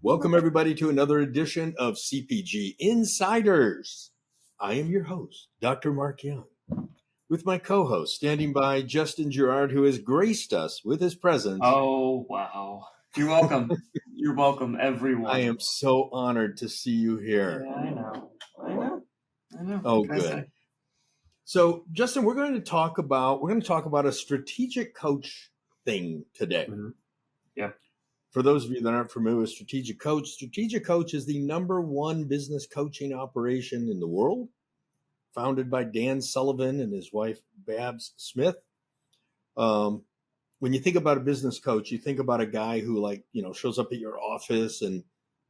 Welcome, everybody, to another edition of CPG Insiders. I am your host, Dr. Mark Young, with my co-host, standing by, Justin Gerard, who has graced us with his presence. Oh, wow. You're welcome. You're welcome, everyone. I am so honored to see you here. Yeah, I know. Oh, What can I good. say? So, Justin, we're going to talk about a strategic coach thing today. Mhm. Yeah. For those of you that aren't familiar with Strategic Coach is the number one business coaching operation in the world, founded by Dan Sullivan and his wife, Babs Smith. When you think about a business coach, you think about a guy who shows up at your office and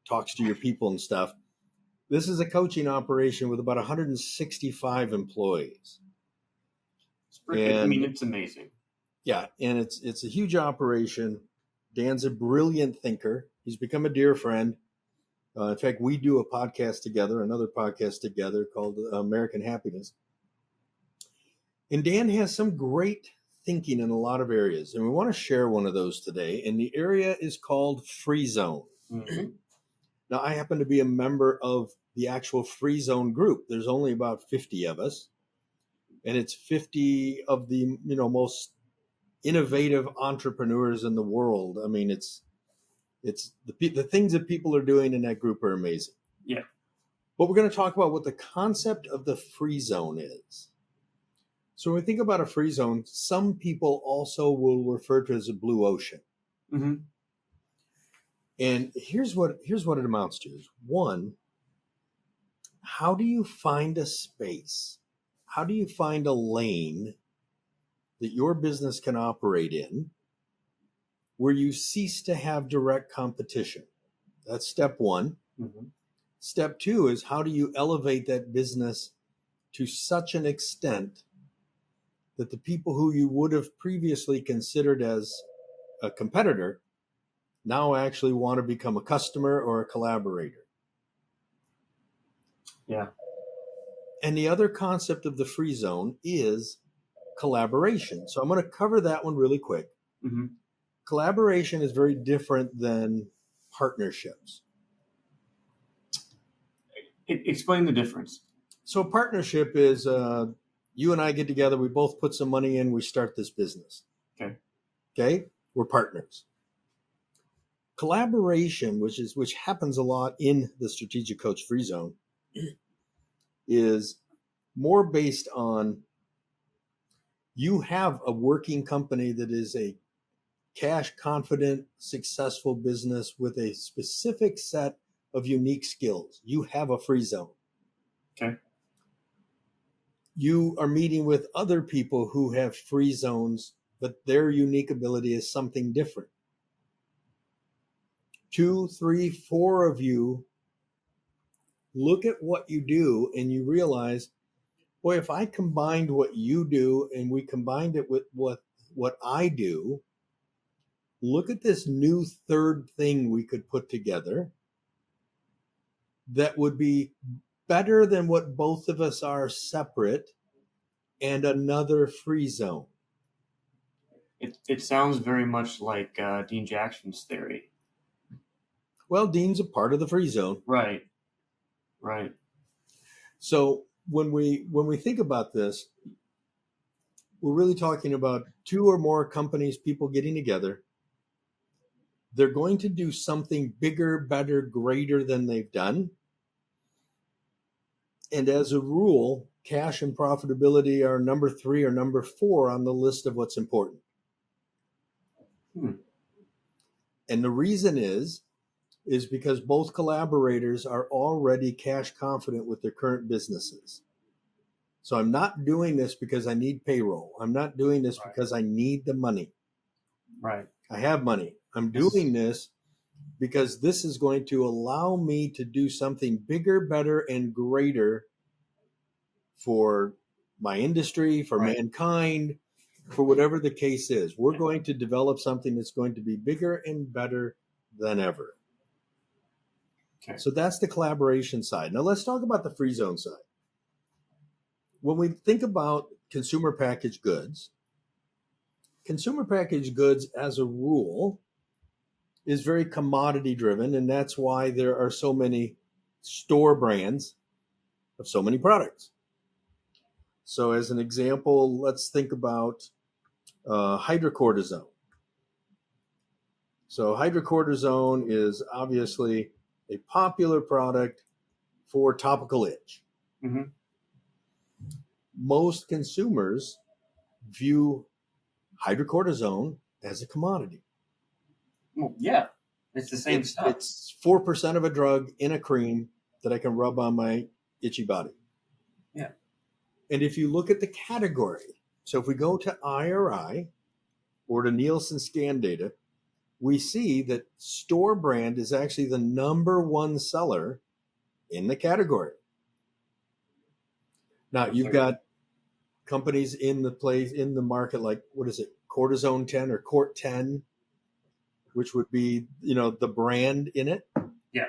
talks to your people and stuff. This is a coaching operation with about 165 employees. It's amazing. Yeah, and it's a huge operation. Dan's a brilliant thinker. He's become a dear friend. In fact, we do a podcast together, another podcast together called American Happiness. And Dan has some great thinking in a lot of areas, and we want to share one of those today. And the area is called Free Zone. Mm-hmm. Now, I happen to be a member of the actual Free Zone group. There's only about 50 of us, and it's 50 of the most innovative entrepreneurs in the world. I mean, it's the things that people are doing in that group are amazing. Yeah. But we're going to talk about what the concept of the free zone is. So when we think about a free zone, some people also will refer to it as a blue ocean. Mm-hmm. And here's what it amounts to. One, how do you find a space? How do you find a lane that your business can operate in where you cease to have direct competition? That's step one. Mm-hmm. Step two is, how do you elevate that business to such an extent that the people who you would have previously considered as a competitor now actually want to become a customer or a collaborator? Yeah. And the other concept of the free zone is collaboration. So I'm going to cover that one really quick. Mm-hmm. Collaboration is very different than partnerships. Explain the difference. So partnership is you and I get together, we both put some money in, we start this business. Okay? We're partners. Collaboration, which happens a lot in the Strategic Coach Free Zone, is more based on you have a working company that is a cash confident, successful business with a specific set of unique skills. You have a free zone. Okay. You are meeting with other people who have free zones, but their unique ability is something different. 2, 3, 4 of you look at what you do and you realize, boy, if I combined what you do and we combined it with what I do, look at this new third thing we could put together that would be better than what both of us are separate, and another free zone. It sounds very much like Dean Jackson's theory. Well, Dean's a part of the free zone. Right. So when we think about this, we're really talking about 2 or more companies, people getting together. They're going to do something bigger, better, greater than they've done. And as a rule, cash and profitability are number 3 or number 4 on the list of what's important. And the reason is because both collaborators are already cash confident with their current businesses. So I'm not doing this because I need payroll. I'm not doing this because I need the money. Right. I have money. I'm doing this because this is going to allow me to do something bigger, better, and greater for my industry, for mankind, for whatever the case is. We're going to develop something that's going to be bigger and better than ever. Okay. So that's the collaboration side. Now let's talk about the free zone side. When we think about consumer packaged goods as a rule is very commodity driven, and that's why there are so many store brands of so many products. So, as an example, let's think about hydrocortisone. So, hydrocortisone is obviously a popular product for topical itch. Mm-hmm. Most consumers view hydrocortisone as a commodity. Well, yeah, it's the same stuff. It's 4% of a drug in a cream that I can rub on my itchy body. Yeah. And if you look at the category, so if we go to IRI or to Nielsen scan data, we see that store brand is actually the number one seller in the category. Now you've got companies in the market like, what is it, Cortisone 10 or Cort 10, which would be, the brand in it. Yeah.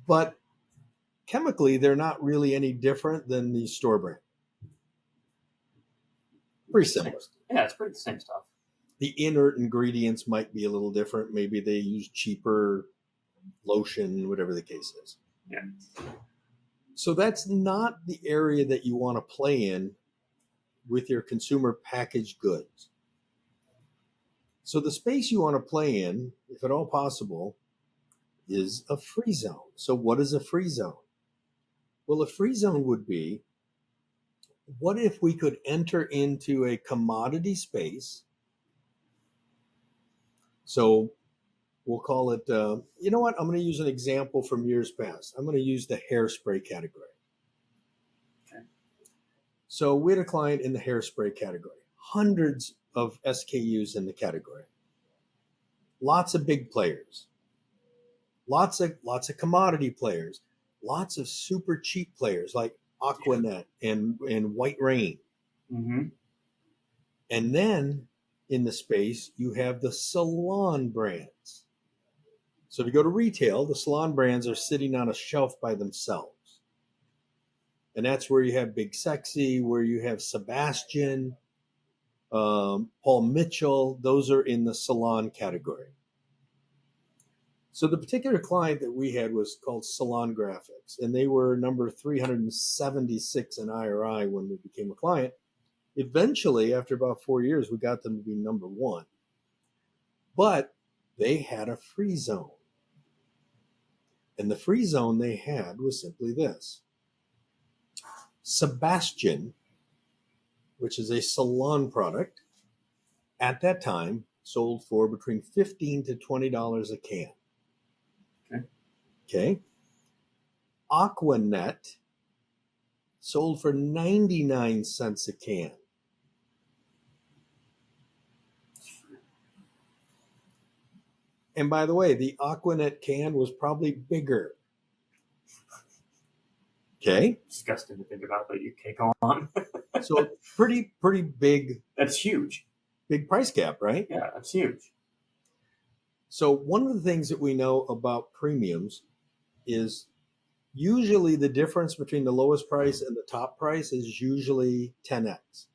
But chemically, they're not really any different than the store brand. Pretty similar. Yeah, it's pretty the same stuff. The inert ingredients might be a little different. Maybe they use cheaper lotion, whatever the case is. Yeah. So that's not the area that you want to play in with your consumer packaged goods. So the space you want to play in, if at all possible, is a free zone. So what is a free zone? Well, a free zone would be, what if we could enter into a commodity space? So we'll call it, you know what? I'm going to use an example from years past. I'm going to use the hairspray category. Okay. So we had a client in the hairspray category, hundreds of SKUs in the category, lots of big players, lots of commodity players, lots of super cheap players like Aquanet and White Rain. Mm-hmm. And then in the space, you have the salon brands. So if you go to retail, the salon brands are sitting on a shelf by themselves. And that's where you have Big Sexy, where you have Sebastian, Paul Mitchell. Those are in the salon category. So the particular client that we had was called Salon Graphics, and they were number 376 in IRI when we became a client. Eventually, after about 4 years, we got them to be number one. But they had a free zone. And the free zone they had was simply this. Sebastian, which is a salon product, at that time sold for between $15 to $20 a can. Okay. Aquanet sold for 99 cents a can. And by the way, the Aquanet can was probably bigger. Okay. Disgusting to think about, but you take on. So pretty big. That's huge. Big price gap, right? Yeah, that's huge. So one of the things that we know about premiums is usually the difference between the lowest price and the top price is usually 10x.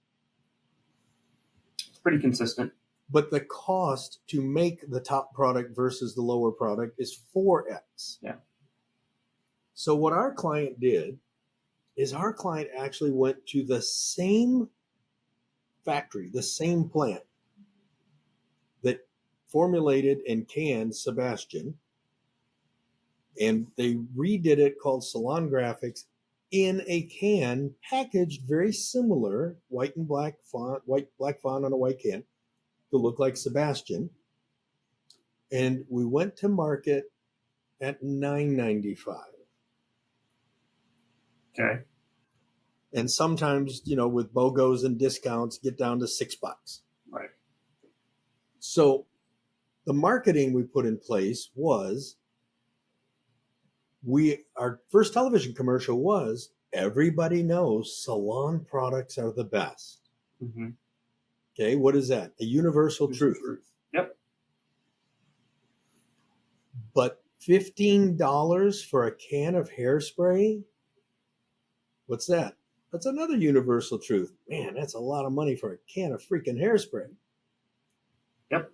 It's pretty consistent. But the cost to make the top product versus the lower product is 4x. Yeah. So what our client did is our client actually went to the same factory, the same plant that formulated and canned Sebastian, and they redid it, called Salon Graphics, in a can packaged very similar, white and black font, black font on a white can, to look like Sebastian. And we went to market at $9.95. Okay. And sometimes, with BOGOs and discounts, get down to $6. Right. So the marketing we put in place was, our first television commercial was, everybody knows salon products are the best. Mm-hmm. Okay, what is that? A universal truth. Yep. But $15 for a can of hairspray? What's that? That's another universal truth. Man, that's a lot of money for a can of freaking hairspray. Yep.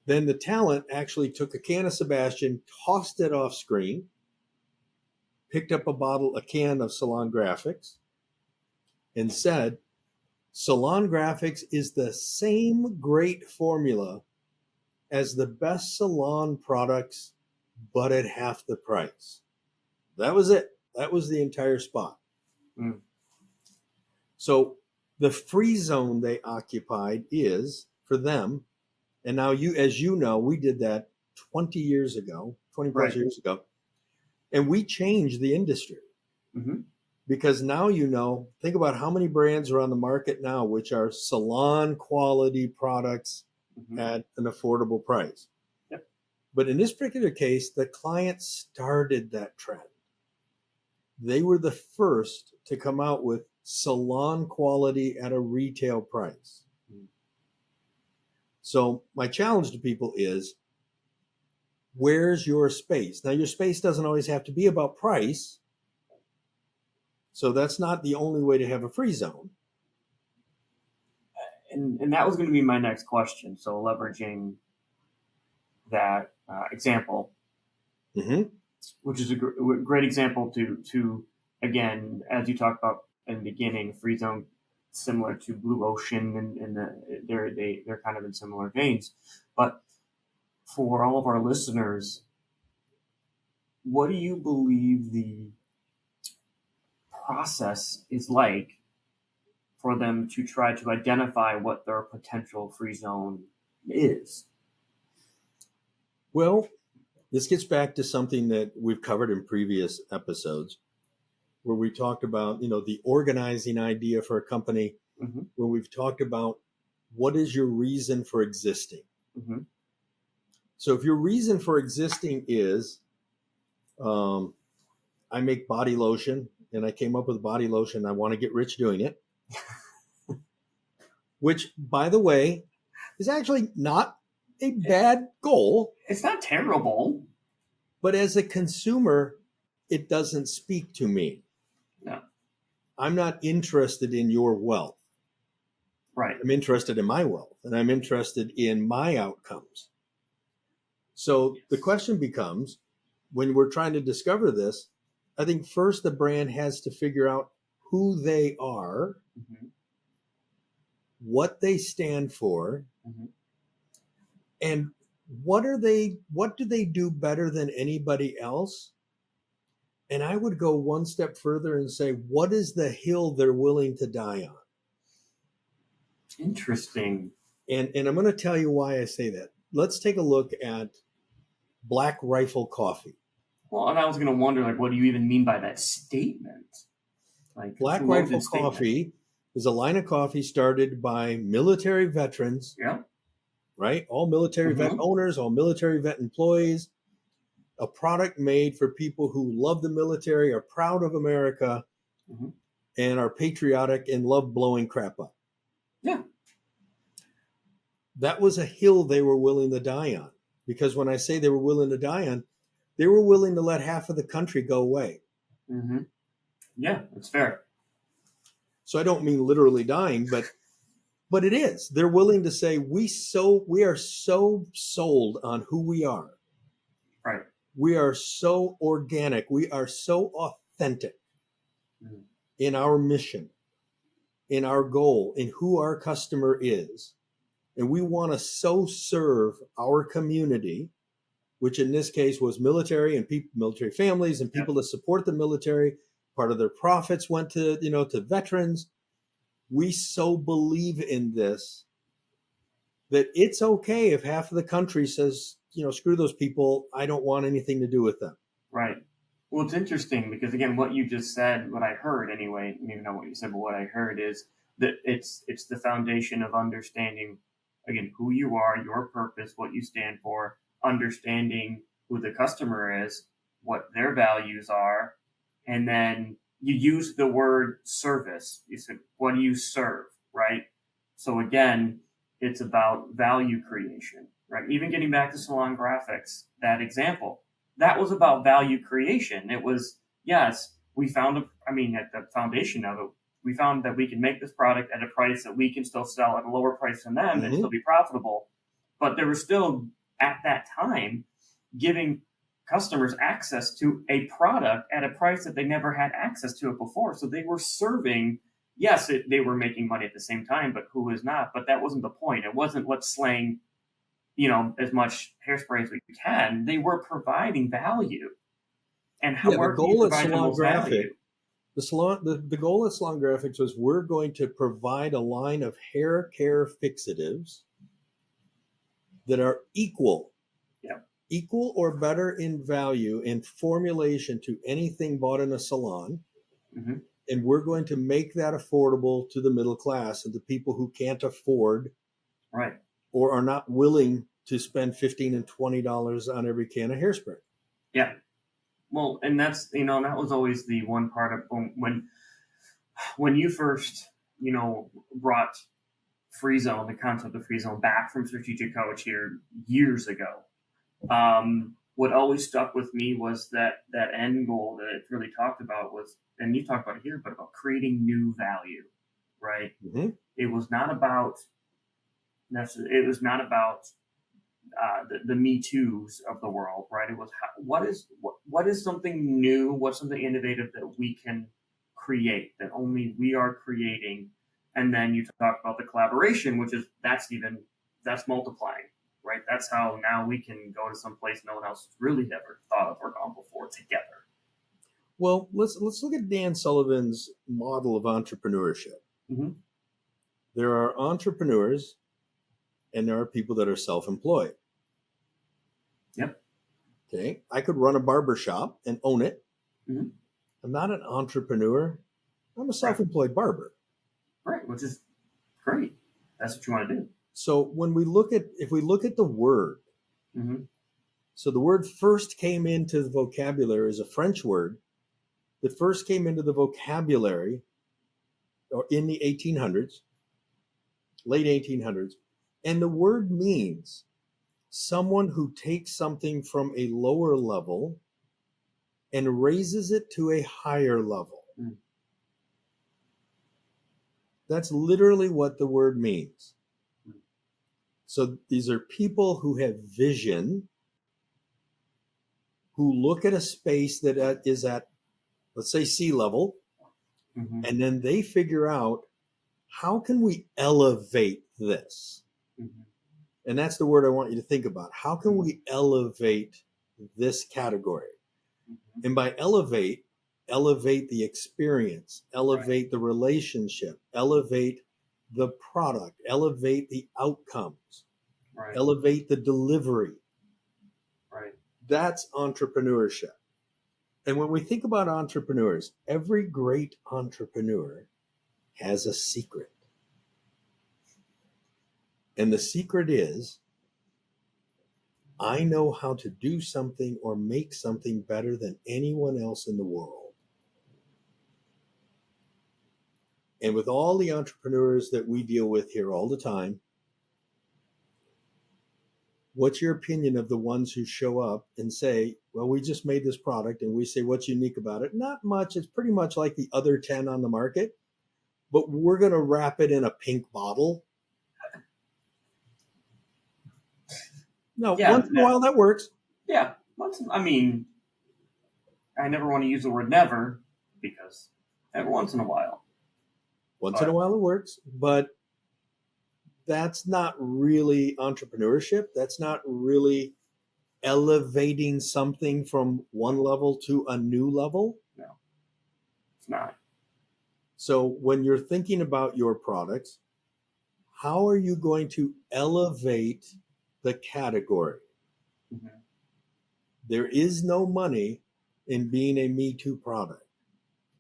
Then the talent actually took a can of Sebastian, tossed it off screen, picked up a can of Salon Graphics, and said, Salon Graphics is the same great formula as the best salon products, but at half the price. That was it. That was the entire spot. Mm. So the free zone they occupied is for them. And now as you know, we did that 20 years ago, 20 plus Right. years ago. And we changed the industry. Mm-hmm. Because now think about how many brands are on the market now, which are salon quality products Mm-hmm. at an affordable price. Yep. But in this particular case, the client started that trend. They were the first to come out with salon quality at a retail price. Mm. So my challenge to people is, where's your space? Now, your space doesn't always have to be about price. So that's not the only way to have a free zone. And that was going to be my next question. So leveraging that example, Mm-hmm. which is a great example to again, as you talked about in the beginning, free zone similar to blue ocean, and they're kind of in similar veins. But for all of our listeners, what do you believe the process is like for them to try to identify what their potential free zone is? Well, this gets back to something that we've covered in previous episodes where we talked about, the organizing idea for a company, Mm-hmm. where we've talked about what is your reason for existing. Mm-hmm. So if your reason for existing is, I make body lotion and I came up with body lotion, I want to get rich doing it, which, by the way, is actually not a bad goal. It's not terrible. But as a consumer, it doesn't speak to me. No. I'm not interested in your wealth. Right. I'm interested in my wealth, and I'm interested in my outcomes. So the question becomes, when we're trying to discover this, I think first the brand has to figure out who they are, Mm-hmm. what they stand for, Mm-hmm. and what do they do better than anybody else? And I would go one step further and say, what is the hill they're willing to die on? Interesting. And I'm going to tell you why I say that. Let's take a look at Black Rifle Coffee. Well, and I was going to wonder, like, what do you even mean by that statement? Like, Black Rifle Coffee is a line of coffee started by military veterans. Yeah. Right? All military vet owners, all military vet employees. A product made for people who love the military, are proud of America, Mm-hmm. and are patriotic and love blowing crap up. Yeah. That was a hill they were willing to die on. Because when I say they were willing to die on, they were willing to let half of the country go away. Mm-hmm. Yeah, that's fair. So I don't mean literally dying, but it is. They're willing to say, we are so sold on who we are. Right. We are so organic. We are so authentic in our mission, in our goal, in who our customer is. And we want to so serve our community, which in this case was military and military families and people that support the military. Part of their profits went to, to veterans. We so believe in this that it's okay if half of the country says, screw those people. I don't want anything to do with them. Right. Well, it's interesting because, again, what you just said, what I heard anyway, maybe not what you said, but what I heard is that it's the foundation of understanding, again, who you are, your purpose, what you stand for, understanding who the customer is, what their values are, and then you use the word service. You said, what do you serve, right? So again, it's about value creation, right? Even getting back to Salon Graphics, that example, that was about value creation. It was, yes, we found, at the foundation of it, we found that we can make this product at a price that we can still sell at a lower price than them and still be profitable. But there was still at that time giving customers access to a product at a price that they never had access to it before. So they were serving, yes, they were making money at the same time, but who is not? But that wasn't the point. It wasn't let's slang, as much hairspray as we can. They were providing value. And Yeah, the where can you goal at provide the Salon most Graphic, value? the goal at Salon Graphics was we're going to provide a line of hair care fixatives that are Yeah. equal or better in value and formulation to anything bought in a salon. Hmm. And we're going to make that affordable to the middle class and the people who can't afford Right. or are not willing to spend $15 and $20 on every can of hairspray. Yeah. Well, and that's that was always the one part of when you first brought free zone, the concept of free zone back from Strategic Coach here years ago. What always stuck with me was that end goal that it really talked about was, and you talked about it here, but about creating new value, right? Mm-hmm. It was not about it was not about the Me Too's of the world, right? It was what is something new, what's something innovative that we can create that only we are creating, and then you talk about the collaboration, which is that's multiplying, right? That's how now we can go to some place no one else has really ever thought of or gone before together. Well, let's look at Dan Sullivan's model of entrepreneurship. Mm-hmm. There are entrepreneurs and there are people that are self-employed. Yep. Okay. I could run a barber shop and own it. Mm-hmm. I'm not an entrepreneur. I'm a self-employed barber. Right, which is great. That's what you want to do. So when if we look at the word, Mm-hmm. so the word first came into the vocabulary as a French word that first came into the vocabulary or in the 1800s, late 1800s. And the word means someone who takes something from a lower level and raises it to a higher level. Mm. That's literally what the word means. Mm. So these are people who have vision, who look at a space that is at, let's say, sea level, Mm-hmm. and then they figure out how can we elevate this? Mm-hmm. And that's the word I want you to think about. How can we elevate this category? Mm-hmm. And by elevate the experience, elevate the relationship, elevate the product, elevate the outcomes, Right. elevate the delivery. Right. That's entrepreneurship. And when we think about entrepreneurs, every great entrepreneur has a secret. And the secret is, I know how to do something or make something better than anyone else in the world. And with all the entrepreneurs that we deal with here all the time, what's your opinion of the ones who show up and say, well, we just made this product, and we say, what's unique about it? Not much. It's pretty much like the other 10 on the market, but we're going to wrap it in a pink bottle. No, Yeah, once in a while that works. Yeah. I mean, I never want to use the word never because every once in a while. Once in a while it works, but that's not really entrepreneurship. That's not really elevating something from one level to a new level. No, it's not. So when you're thinking about your products, how are you going to elevate the category? Mm-hmm. There is no money in being a Me Too product,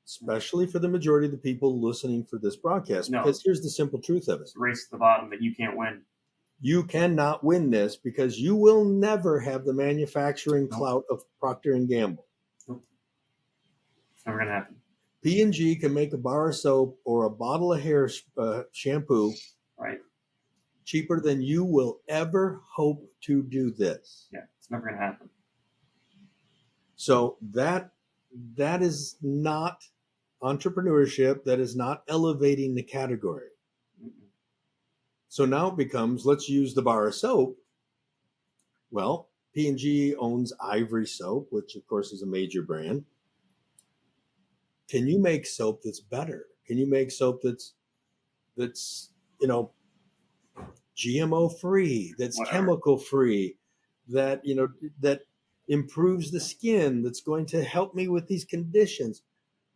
especially for the majority of the people listening for this broadcast. No. Because here's the simple truth of it. It's a race to the bottom that you can't win. You cannot win this because you will never have the manufacturing clout of Procter & Gamble. Nope. It's never going to happen. P&G can make a bar of soap or a bottle of hair shampoo right cheaper than you will ever hope to do this. Yeah, it's never going to happen. So that is not entrepreneurship. That is not elevating the category. Mm-mm. So now it becomes, let's use the bar of soap. Well, P&G owns Ivory Soap, which of course is a major brand. Can you make soap that's better? Can you make soap that's you know GMO free, that's Whatever. chemical free, that that improves the skin, that's going to help me with these conditions?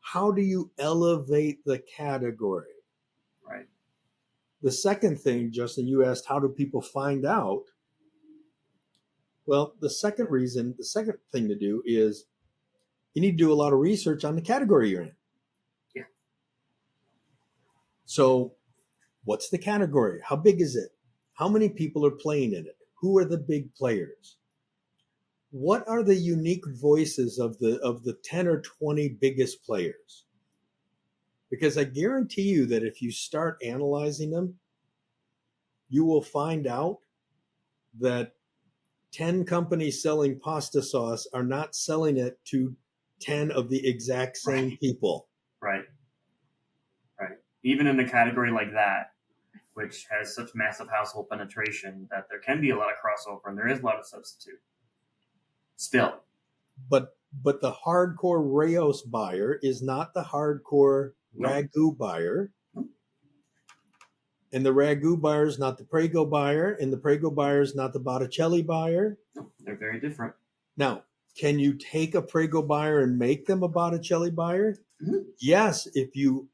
How do you elevate the category? Right. The second thing, Justin, you asked, how do people find out? Well, the second thing to do is you need to do a lot of research on the category you're in. Yeah. So, what's the category? How big is it? How many people are playing in it? Who are the big players? What are the unique voices of the 10 or 20 biggest players? Because I guarantee you that if you start analyzing them, you will find out that 10 companies selling pasta sauce are not selling it to 10 of the exact same Right. people. Right. Right. Even in a category like that, which has such massive household penetration that there can be a lot of crossover and there is a lot of substitute. Still. But the hardcore Raos buyer is not the hardcore Nope. Ragu buyer. And the Ragu buyer is not the Prego buyer, and the Prego buyer is not the Botticelli buyer. Nope. They're very different. Now, can you take a Prego buyer and make them a Botticelli buyer? Mm-hmm. Yes, if you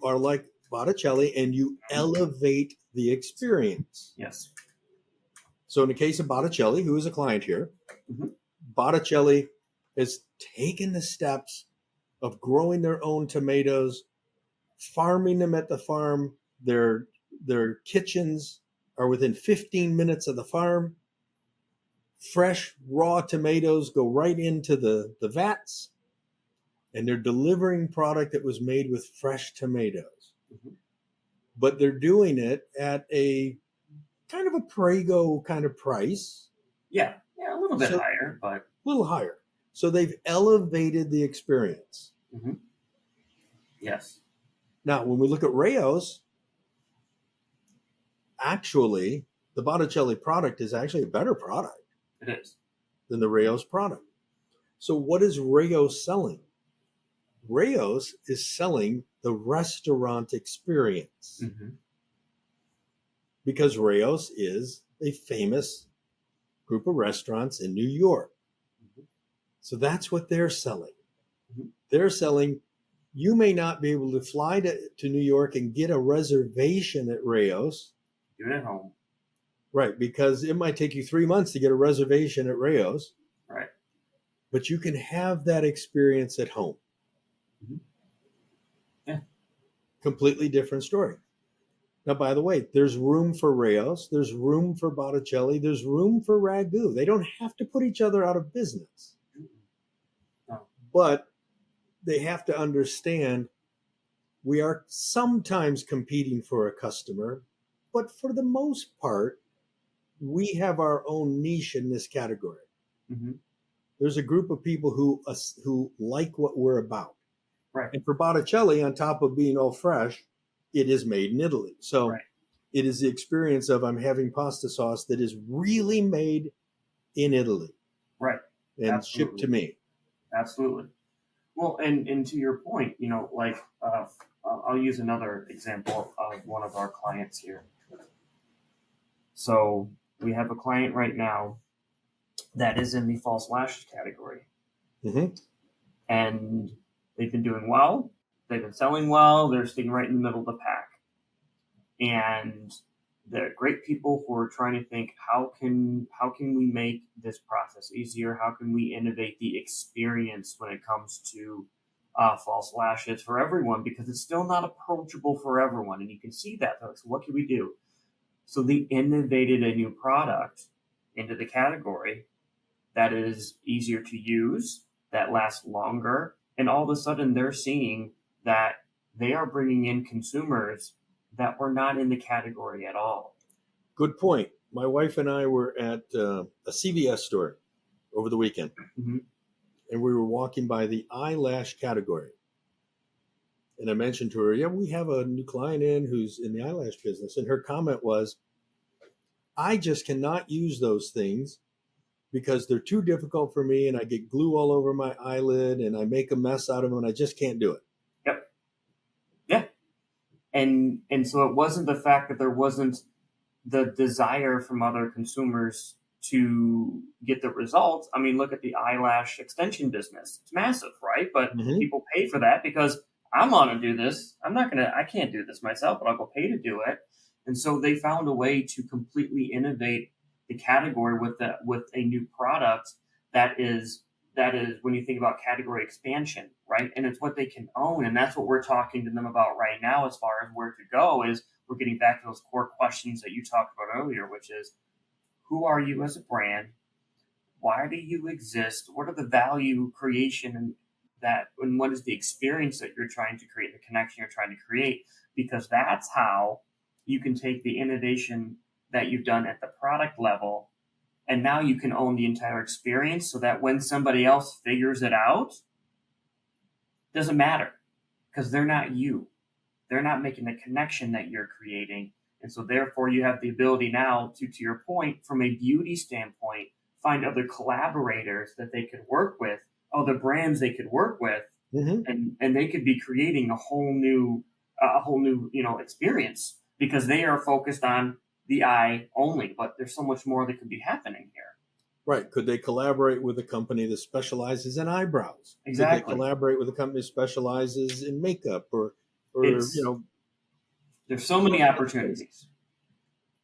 are like Botticelli and you elevate the experience. Yes. So in the case of Botticelli, who is a client here, mm-hmm. Botticelli has taken the steps of growing their own tomatoes, farming them at the farm. Their kitchens are within 15 minutes of the farm. Fresh, raw tomatoes go right into the vats, and they're delivering product that was made with fresh tomatoes. Mm-hmm. But they're doing it at a kind of a Prego kind of price. Yeah, a little bit higher, but a little higher. So they've elevated the experience. Mm-hmm. Yes. Now, when we look at Raos, actually, the Botticelli product is actually a better product. It is. Than the Raos product. So what is Raos selling? Raos is selling the restaurant experience. Mm-hmm. Because Raos is a famous group of restaurants in New York. Mm-hmm. So that's what they're selling. Mm-hmm. They're selling, you may not be able to fly to New York and get a reservation at Raos. Do it at home. Right, because it might take you 3 months to get a reservation at Raos. Right. But you can have that experience at home. Mm-hmm. Yeah. Completely different story. Now, by the way, there's room for Raos, there's room for Botticelli, there's room for Ragu. They don't have to put each other out of business. No. But they have to understand we are sometimes competing for a customer, but for the most part, we have our own niche in this category. Mm-hmm. There's a group of people who like what we're about. Right. And for Botticelli, on top of being all fresh, it is made in Italy. So right. It is the experience of I'm having pasta sauce that is really made in Italy. Right. And Absolutely. Shipped to me. Absolutely. Well, and to your point, like I'll use another example of one of our clients here. So we have a client right now that is in the false lash category. Mm-hmm. And they've been doing well. They've been selling well. They're sitting right in the middle of the pack. And they're great people who are trying to think, how can we make this process easier? How can we innovate the experience when it comes to false lashes for everyone? Because it's still not approachable for everyone. And you can see that. So what can we do? So they innovated a new product into the category that is easier to use, that lasts longer. And all of a sudden they're seeing that they are bringing in consumers that were not in the category at all. Good point. My wife and I were at a CVS store over the weekend. Mm-hmm. And we were walking by the eyelash category. And I mentioned to her, yeah, we have a new client in who's in the eyelash business. And her comment was, I just cannot use those things because they're too difficult for me and I get glue all over my eyelid and I make a mess out of them and I just can't do it. Yep. Yeah. And so it wasn't the fact that there wasn't the desire from other consumers to get the results. I mean, look at the eyelash extension business. It's massive, right? But Mm-hmm. people pay for that because I'm on to do this. I can't do this myself, but I'll go pay to do it. And so they found a way to completely innovate the category with a new product that is when you think about category expansion, right? And it's what they can own. And that's what we're talking to them about right now as far as where to go is we're getting back to those core questions that you talked about earlier, which is who are you as a brand? Why do you exist? What are the value creation and what is the experience that you're trying to create, the connection you're trying to create? Because that's how you can take the innovation that you've done at the product level and now you can own the entire experience so that when somebody else figures it out, it doesn't matter because they're not you. They're not making the connection that you're creating. And so therefore you have the ability now to your point, from a beauty standpoint, find other collaborators that they could work with, other brands they could work with, Mm-hmm. and they could be creating a whole new, experience because they are focused on the eye only, but there's so much more that could be happening here. Right. Could they collaborate with a company that specializes in eyebrows? Could they Exactly. collaborate with a company that specializes in makeup or It's there's so so many many other things? opportunities,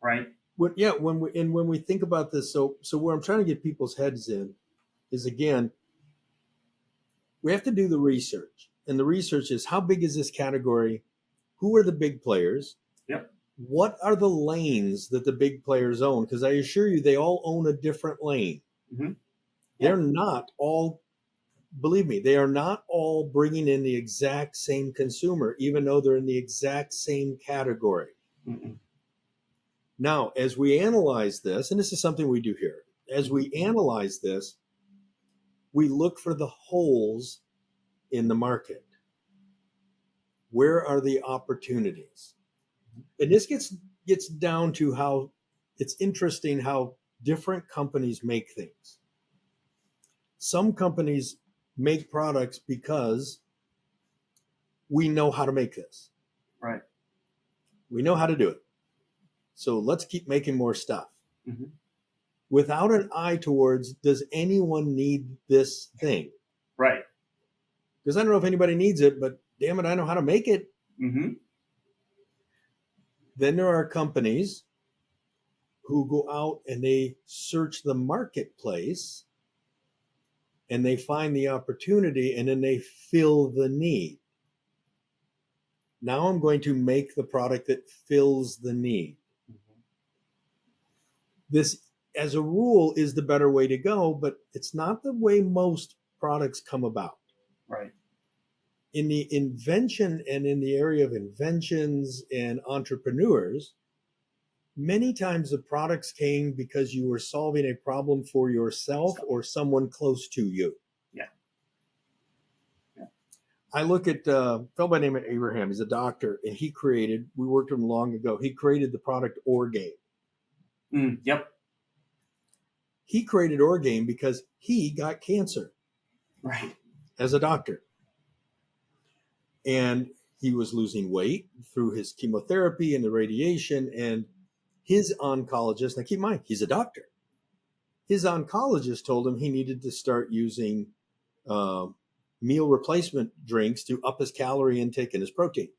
right? When we think about this, so where I'm trying to get people's heads in is, again, we have to do the research. And the research is, how big is this category? Who are the big players? Yep. What are the lanes that the big players own? Because I assure you, they all own a different lane. Mm-hmm. They're Yeah. not all, believe me, they are not all bringing in the exact same consumer, even though they're in the exact same category. Mm-mm. Now, as we analyze this, and this is something we do here, as we analyze this, we look for the holes in the market. Where are the opportunities? And this gets down to how it's interesting how different companies make things. Some companies make products because we know how to make this. Right. We know how to do it. So let's keep making more stuff. Mm-hmm. Without an eye towards, does anyone need this thing? Right. Because I don't know if anybody needs it, but damn it, I know how to make it. Mm-hmm. Then there are companies who go out and they search the marketplace and they find the opportunity and then they fill the need. Now I'm going to make the product that fills the need. Mm-hmm. This, as a rule, is the better way to go, but it's not the way most products come about. Right. In the invention and in the area of inventions and entrepreneurs, many times the products came because you were solving a problem for yourself or someone close to you. Yeah. Yeah. I look at a fellow by the name of Abraham. He's a doctor, and we worked with him long ago. He created the product Orgain. Yep. He created Orgain because he got cancer Right. as a doctor. And he was losing weight through his chemotherapy and the radiation. And his oncologist, now keep in mind, he's a doctor. His oncologist told him he needed to start using meal replacement drinks to up his calorie intake and his protein.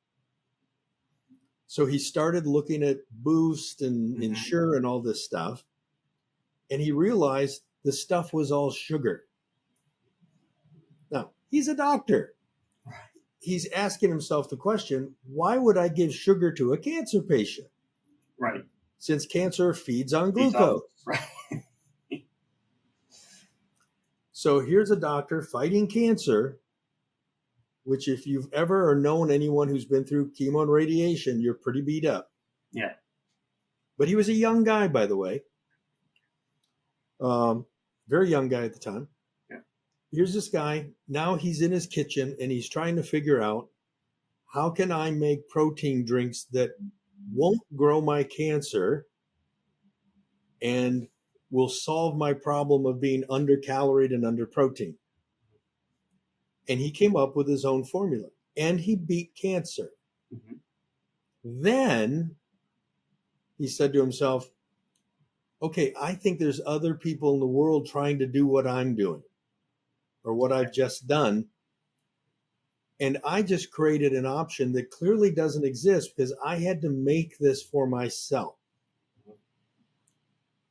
So he started looking at Boost and Mm-hmm. Ensure and all this stuff. And he realized the stuff was all sugar. Now, he's a doctor. He's asking himself the question, why would I give sugar to a cancer patient? Right. Since cancer feeds on Feeds off. glucose. Right. So here's a doctor fighting cancer, which, if you've ever known anyone who's been through chemo and radiation, you're pretty beat up. Yeah. But he was a young guy, by the way. Very young guy at the time. Yeah. Here's this guy. Now he's in his kitchen and he's trying to figure out, how can I make protein drinks that won't grow my cancer and will solve my problem of being undercaloried and under protein. And he came up with his own formula and he beat cancer. Mm-hmm. Then he said to himself, okay, I think there's other people in the world trying to do what I'm doing or what I've just done. And I just created an option that clearly doesn't exist because I had to make this for myself.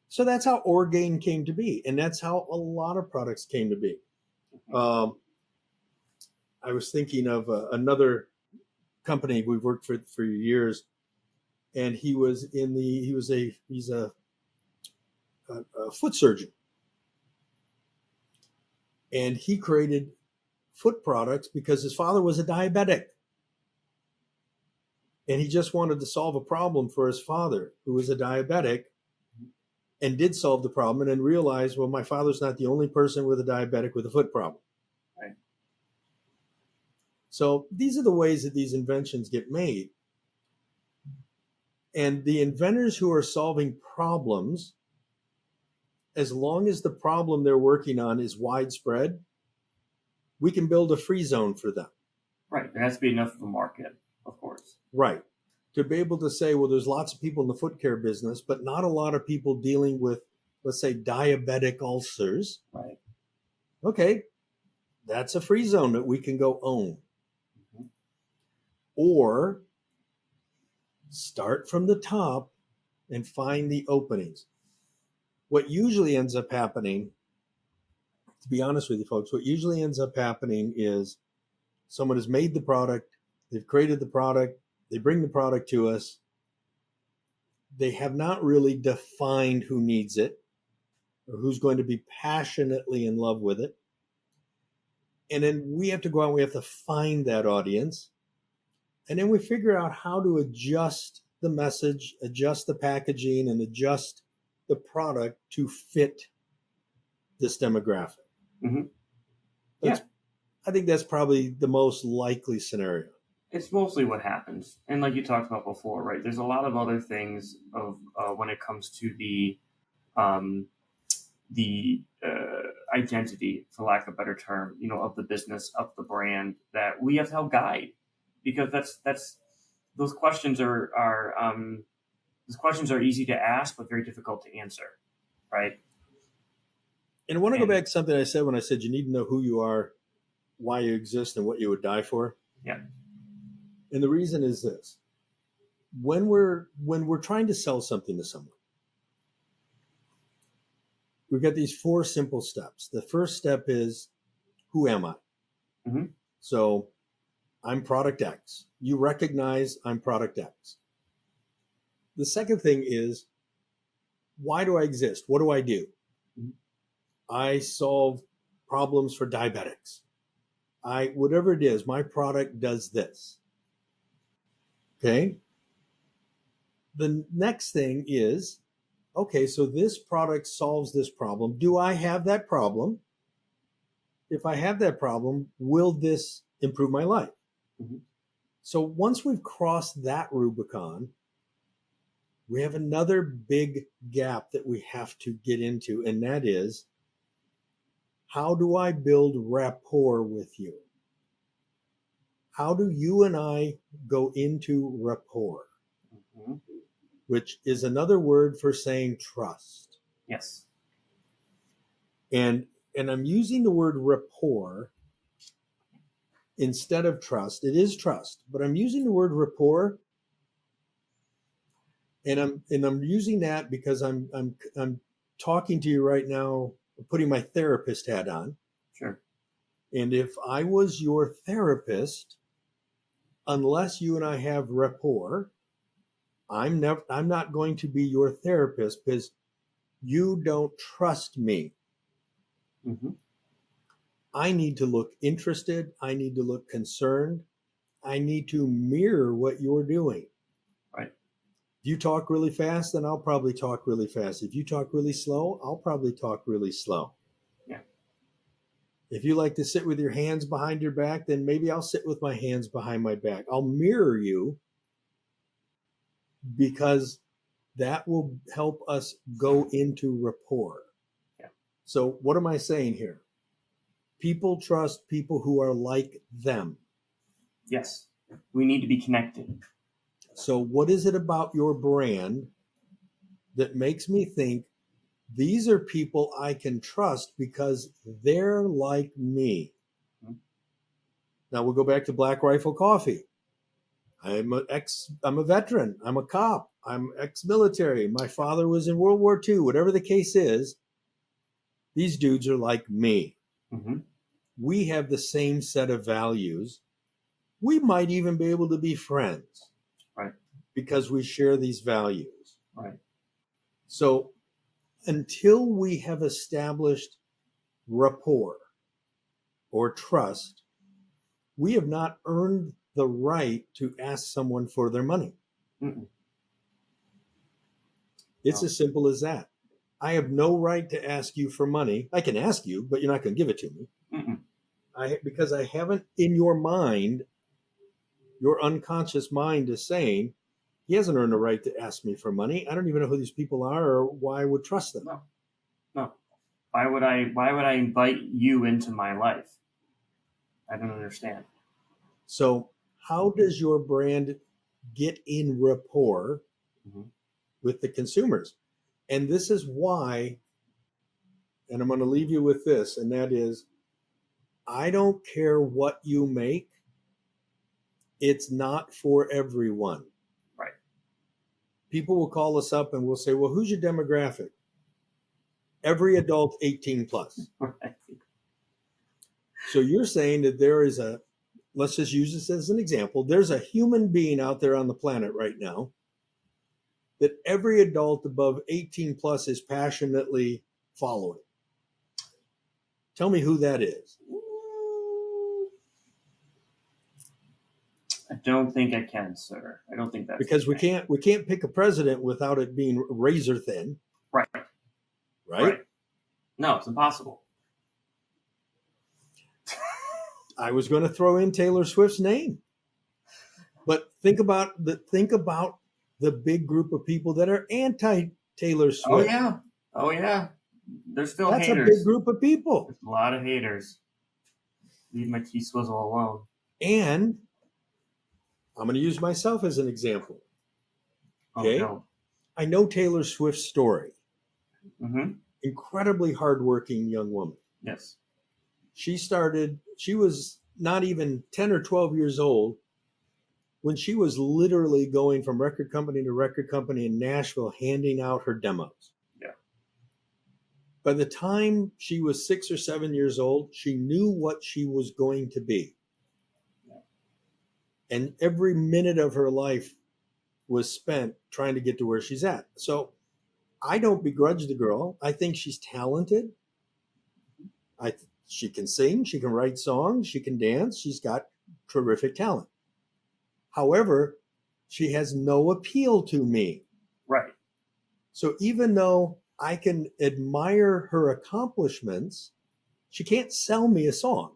So that's how Orgain came to be. And that's how a lot of products came to be. I was thinking of another company we've worked for years. And he's a foot surgeon. And he created foot products because his father was a diabetic. And he just wanted to solve a problem for his father, who was a diabetic, and did solve the problem, and then realized, well, my father's not the only person with a diabetic with a foot problem. Right. So these are the ways that these inventions get made. And the inventors who are solving problems, as long as the problem they're working on is widespread, we can build a free zone for them. Right. There has to be enough of a market, of course. Right. To be able to say, well, there's lots of people in the foot care business, but not a lot of people dealing with, let's say, diabetic ulcers. Right. Okay, that's a free zone that we can go own. Mm-hmm. Or start from the top and find the openings. What usually ends up happening, to be honest with you folks, what usually ends up happening is someone has made the product, they've created the product, they bring the product to us. They have not really defined who needs it or who's going to be passionately in love with it. And then we have to go out and we have to find that audience. And then we figure out how to adjust the message, adjust the packaging, and adjust the product to fit this demographic. Mm-hmm. Yeah. I think that's probably the most likely scenario. It's mostly what happens. And like you talked about before, right? There's a lot of other things of when it comes to the identity, for lack of a better term, of the business, of the brand, that we have to help guide, because that's those questions are easy to ask but very difficult to answer, right? And I want to go back to something I said when I said you need to know who you are, why you exist, and what you would die for. Yeah. And the reason is this: when we're trying to sell something to someone, we've got these 4 simple steps. The first step is, who am I? Mm-hmm. So I'm product X. You recognize I'm product X. The second thing is, why do I exist? What do I do? Mm-hmm. I solve problems for diabetics. Whatever it is, my product does this. Okay. The next thing is, okay, so this product solves this problem. Do I have that problem? If I have that problem, will this improve my life? Mm-hmm. So once we've crossed that Rubicon, we have another big gap that we have to get into, and that is, how do I build rapport with you? How do you and I go into rapport? Mm-hmm. Which is another word for saying trust. Yes. And I'm using the word rapport instead of trust. It is trust, but I'm using the word rapport, and I'm using that because I'm talking to you right now, putting my therapist hat on. Sure. And if I was your therapist, unless you and I have rapport, I'm not going to be your therapist because you don't trust me. Mm-hmm. I need to look interested. I need to look concerned. I need to mirror what you're doing. Right. If you talk really fast, then I'll probably talk really fast. If you talk really slow, I'll probably talk really slow. Yeah. If you like to sit with your hands behind your back, then maybe I'll sit with my hands behind my back. I'll mirror you because that will help us go into rapport. Yeah. So what am I saying here? People trust people who are like them. Yes. We need to be connected. So what is it about your brand that makes me think these are people I can trust because they're like me? Mhm. Now we'll go back to Black Rifle Coffee. I'm a veteran. I'm a cop. I'm ex-military. My father was in World War II. Whatever the case is, these dudes are like me. Mm-hmm. We have the same set of values. We might even be able to be friends. Right. Because we share these values. Right. So until we have established rapport or trust, we have not earned the right to ask someone for their money. Mm-mm. It's No. as simple as that. I have no right to ask you for money. I can ask you, but you're not going to give it to me. Mm-mm. Because I haven't in your mind, your unconscious mind is saying, he hasn't earned the right to ask me for money. I don't even know who these people are or why I would trust them. No. No. Why would I invite you into my life? I don't understand. So how does your brand get in rapport Mm-hmm. with the consumers? And this is why, and I'm going to leave you with this, and that is, I don't care what you make. It's not for everyone. Right. People will call us up and we'll say, well, who's your demographic? Every adult 18 plus. Right. So you're saying that there is let's just use this as an example. There's a human being out there on the planet right now that every adult above 18 plus is passionately following. Tell me who that is. I don't think I can, sir. I don't think that's Because we can't pick a president without it being razor thin. Right. Right? No, it's impossible. I was going to throw in Taylor Swift's name. But think about the big group of people that are anti Taylor Swift. Oh yeah. There's still That's haters. a big group of people. There's a lot of haters. Leave my T-Swizzle alone. And I'm going to use myself as an example. Okay? Oh, no. I know Taylor Swift's story. Mm-hmm. Incredibly hardworking young woman. Yes. She was not even 10 or 12 years old when she was literally going from record company to record company in Nashville handing out her demos. Yeah. By the time she was 6 or 7 years old, she knew what she was going to be. Yeah. And every minute of her life was spent trying to get to where she's at. So I don't begrudge the girl. I think she's talented. She can sing, she can write songs, she can dance. She's got terrific talent. However, she has no appeal to me. Right. So even though I can admire her accomplishments, she can't sell me a song.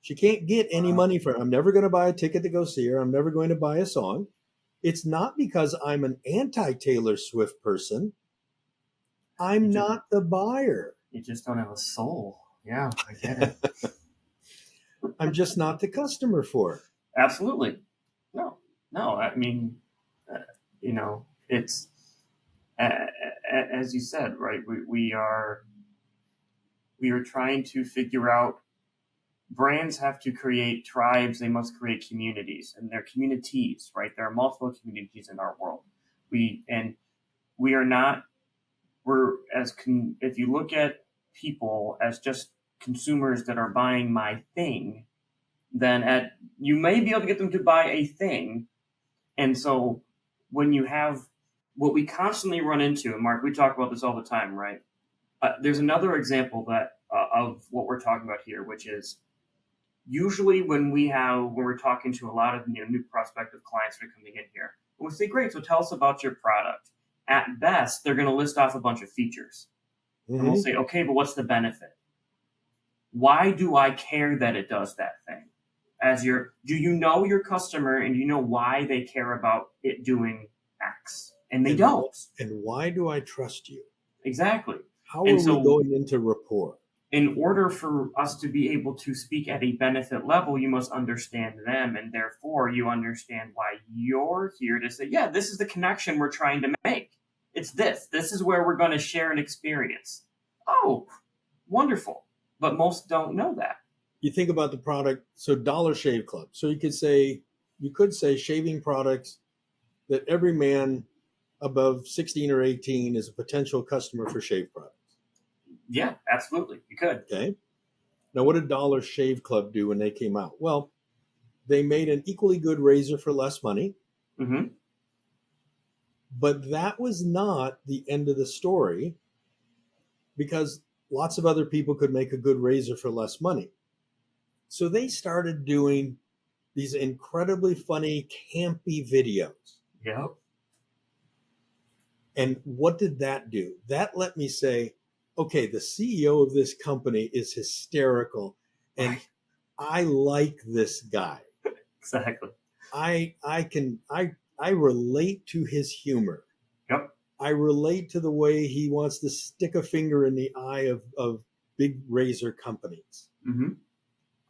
She can't get any money for it. I'm never going to buy a ticket to go see her. I'm never going to buy a song. It's not because I'm an anti-Taylor Swift person. I'm not the buyer. You just don't have a soul. Yeah, I get it. I'm just not the customer for it. Absolutely. No. I mean, it's as you said, right? We are trying to figure out. Brands have to create tribes. They must create communities, and they're communities, right? There are multiple communities in our world. If you look at people as just consumers that are buying my thing, then you may be able to get them to buy a thing. And so when you have what we constantly run into, and Mark, we talk about this all the time, right? There's another example of what we're talking about here, which is usually when we're talking to a lot of new prospective clients that are coming in here, we'll say, great, so tell us about your product. At best, they're going to list off a bunch of features. Mm-hmm. And we'll say, okay, but what's the benefit? Why do I care that it does that thing? do you know your customer and do you know why they care about it doing X? And they don't. And why do I trust you? Exactly. How And are we so going into rapport? in order for us to be able to speak at a benefit level, you must understand them, and therefore you understand why you're here to say, yeah, this is the connection we're trying to make. It's this. This is where we're going to share an experience. Oh, wonderful. But most don't know that. You think about the product, so Dollar Shave Club. So you could say shaving products that every man above 16 or 18 is a potential customer for shave products. Yeah, absolutely. You could. Okay. Now, what did Dollar Shave Club do when they came out? Well, they made an equally good razor for less money. Mm-hmm. But that was not the end of the story, because lots of other people could make a good razor for less money. So they started doing these incredibly funny, campy videos. Yep. And what did that do? That let me say, okay, the CEO of this company is hysterical, and Right. I like this guy. Exactly. I relate to his humor. Yep. I relate to the way he wants to stick a finger in the eye of big razor companies. Mm-hmm.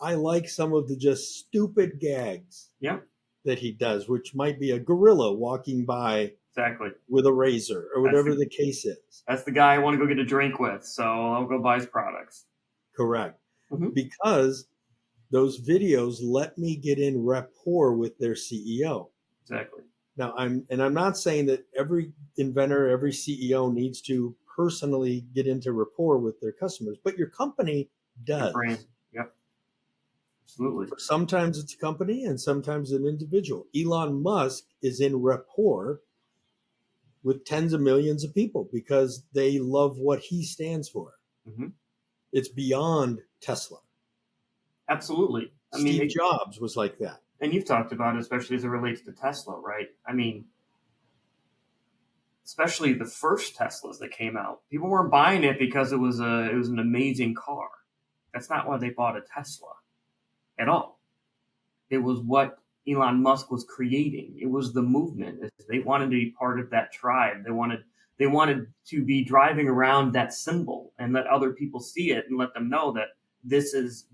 I like some of the just stupid gags Yep. that he does, which might be a gorilla walking by Exactly. with a razor or whatever the case is. That's the guy I want to go get a drink with, so I'll go buy his products. Correct. Mm-hmm. Because those videos let me get in rapport with their CEO. Exactly. Now, I'm not saying that every inventor, every CEO needs to personally get into rapport with their customers, but your company does. Your brand. Yep. Absolutely. Sometimes it's a company and sometimes an individual. Elon Musk is in rapport with tens of millions of people because they love what he stands for. Mm-hmm. It's beyond Tesla. Absolutely. Steve Jobs was like that. And you've talked about it, especially as it relates to Tesla, right? I mean, especially the first Teslas that came out, people weren't buying it because it was an amazing car. That's not why they bought a Tesla at all. It was what Elon Musk was creating. It was the movement. They wanted to be part of that tribe. They wanted to be driving around that symbol and let other people see it and let them know that this is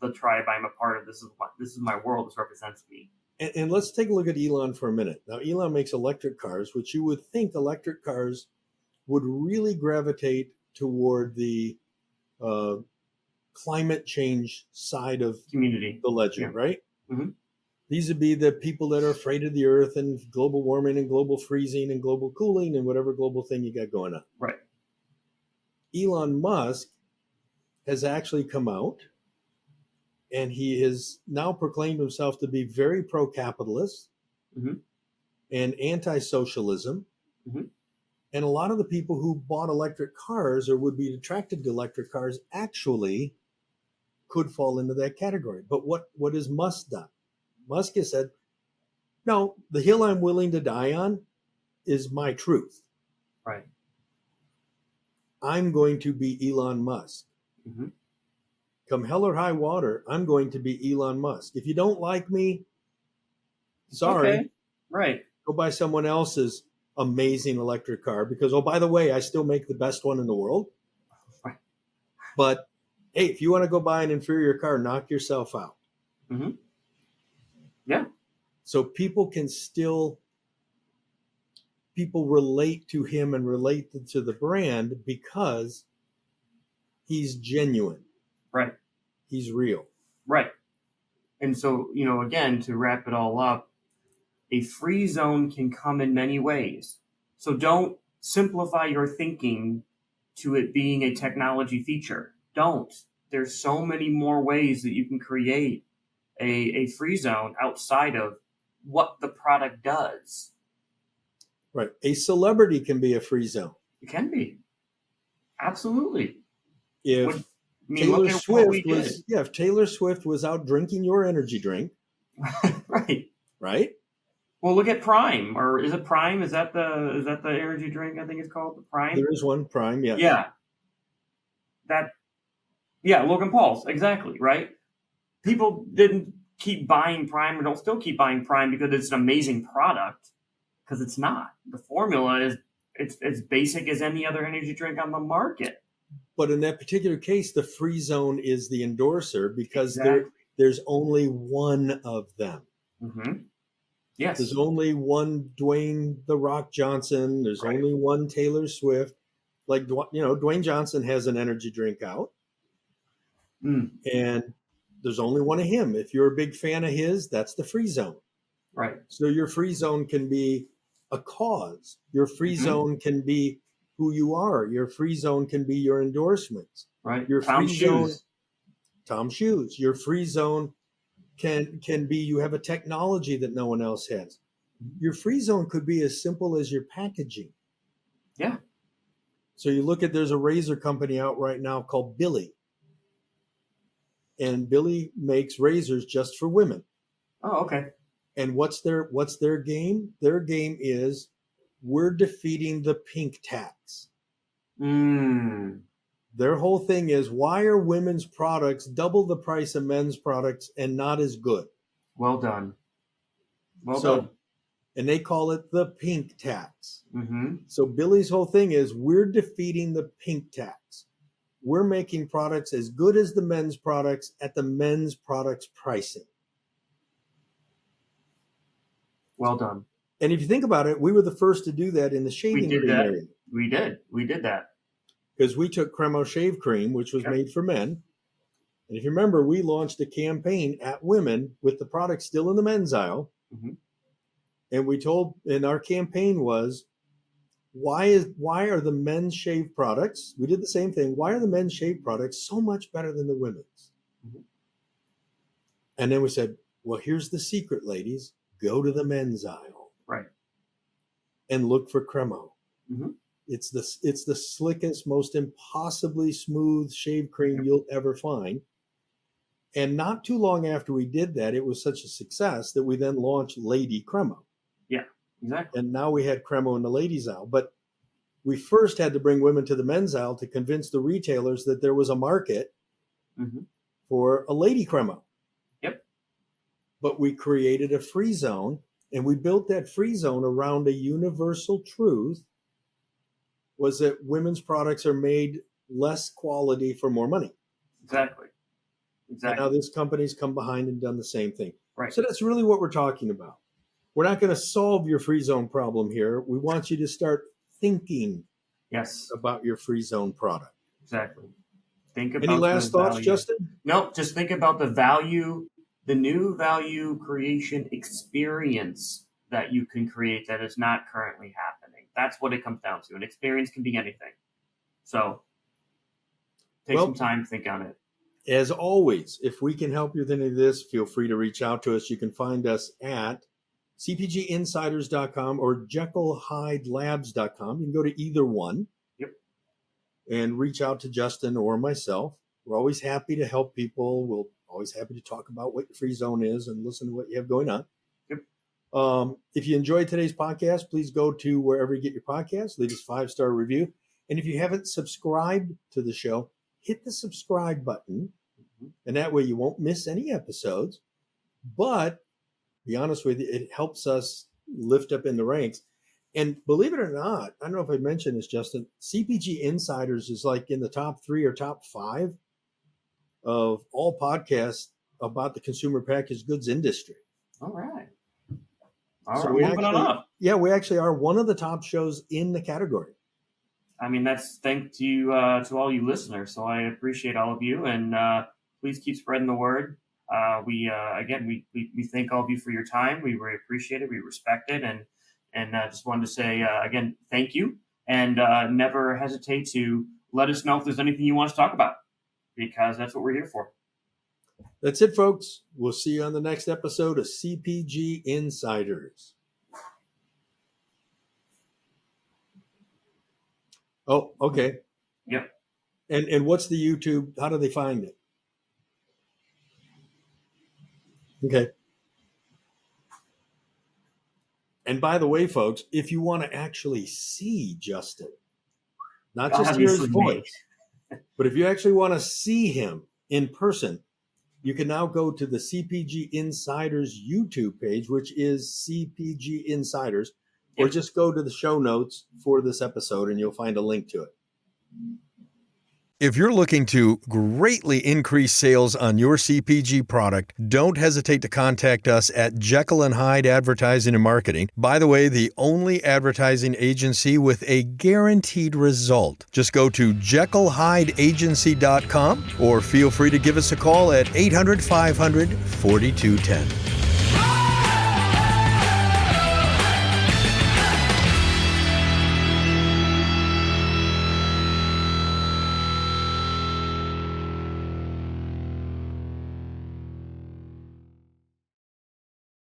the tribe I'm a part of. This is my world. This represents me. And let's take a look at Elon for a minute. Now, Elon makes electric cars, which you would think electric cars would really gravitate toward the climate change side of Community. the ledger, Yeah. right? Mm-hmm. These would be the people that are afraid of the earth and global warming and global freezing and global cooling and whatever global thing you got going on. Right. Elon Musk has actually come out and he has now proclaimed himself to be very pro-capitalist Mm-hmm. and anti-socialism. Mm-hmm. And a lot of the people who bought electric cars or would be attracted to electric cars actually could fall into that category. But what has Musk done? Musk has said, no, the hill I'm willing to die on is my truth. Right. I'm going to be Elon Musk. Mm-hmm. Come hell or high water, I'm going to be Elon Musk. If you don't like me, sorry. Okay. Right. Go buy someone else's amazing electric car because, oh, by the way, I still make the best one in the world. Right. But hey, if you want to go buy an inferior car, knock yourself out. Mm-hmm. Yeah. So people relate to him and relate to the brand because he's genuine. Right. He's real. Right. And so, again, to wrap it all up, a free zone can come in many ways. So don't simplify your thinking to it being a technology feature. Don't. There's so many more ways that you can create a free zone outside of what the product does. Right. A celebrity can be a free zone. It can be. Absolutely. If Taylor Swift was out drinking your energy drink. Right. Right? Well, look at Prime, or is it Prime? Is that the energy drink? I think it's called the Prime. There is one Prime, yes. Yeah. Logan Paul's exactly right. People didn't keep buying Prime, or don't still keep buying Prime because it's an amazing product, because it's not. The formula is it's as basic as any other energy drink on the market. But in that particular case, the Free Zone is the endorser because Exactly. there's only one of them. Mm-hmm. Yes. There's only one Dwayne The Rock Johnson. There's Right. only one Taylor Swift. Like, Dwayne Johnson has an energy drink out, and there's only one of him. If you're a big fan of his, that's the Free Zone. Right. So your Free Zone can be a cause. Your Free Zone can be who you are. Your Free Zone can be your endorsements. Right. Your Tom Free Zone, Shoes. Tom Shoes. Your Free Zone can be you have a technology that no one else has. Your Free Zone could be as simple as your packaging. Yeah. So you look at, there's a razor company out right now called Billy. And Billy makes razors just for women. Oh, okay. And what's their game? Their game is, we're defeating the pink tax. Their whole thing is, why are women's products double the price of men's products and not as good? Well done. Well done. And they call it the pink tax. Mm-hmm. So Billy's whole thing is, we're defeating the pink tax. We're making products as good as the men's products at the men's products pricing. Well done. And if you think about it, we were the first to do that in the shaving cream area. We did that. Because we took Cremo Shave Cream, which was made for men. And if you remember, we launched a campaign at women with the product still in the men's aisle. Mm-hmm. And our campaign was, why are the men's shave products, we did the same thing, why are the men's shave products so much better than the women's? Mm-hmm. And then we said, well, here's the secret, ladies. Go to the men's aisle. Right. And look for Cremo. Mm-hmm. It's the slickest, most impossibly smooth shave cream you'll ever find. And not too long after we did that, it was such a success that we then launched Lady Cremo. Yeah, exactly. And now we had Cremo in the ladies' aisle. But we first had to bring women to the men's aisle to convince the retailers that there was a market for a Lady Cremo. Yep. But we created a Free Zone, and we built that Free Zone around a universal truth, was that women's products are made less quality for more money. Exactly. And now this company's come behind and done the same thing. Right. So that's really what we're talking about. We're not going to solve your Free Zone problem here. We want you to start thinking about your Free Zone product. Exactly. Think about any last thoughts, Justin? Nope. Just think about the value, the new value creation experience that you can create that is not currently happening. That's what it comes down to. An experience can be anything. So take some time to think on it. As always, if we can help you with any of this, feel free to reach out to us. You can find us at cpginsiders.com or jekyllhydelabs.com. You can go to either one. Yep. And reach out to Justin or myself. We're always happy to help people. We're always happy to talk about what your Free Zone is and listen to what you have going on. Yep. If you enjoyed today's podcast, please go to wherever you get your podcasts, leave us a 5-star review. And if you haven't subscribed to the show, hit the subscribe button, and that way you won't miss any episodes. But to be honest with you, it helps us lift up in the ranks. And believe it or not, I don't know if I mentioned this, Justin, CPG Insiders is like in the top 3 or top 5 of all podcasts about the consumer packaged goods industry. All right. So moving on up. Yeah, we actually are one of the top shows in the category. I mean, that's thanks to you, to all you listeners. So I appreciate all of you, and please keep spreading the word. We thank all of you for your time. We really appreciate it. We respect it, and just wanted to say again, thank you, and never hesitate to let us know if there's anything you want us to talk about, because that's what we're here for. That's it, folks. We'll see you on the next episode of CPG Insiders. Oh, okay. Yep. And what's the YouTube? How do they find it? Okay. And by the way, folks, if you want to actually see Justin, not just hear his voice, but if you actually want to see him in person, you can now go to the CPG Insiders YouTube page, which is CPG Insiders, or Yep. just go to the show notes for this episode and you'll find a link to it. If you're looking to greatly increase sales on your CPG product, don't hesitate to contact us at Jekyll & Hyde Advertising and Marketing. By the way, the only advertising agency with a guaranteed result. Just go to jekyllhydeagency.com or feel free to give us a call at 800-500-4210.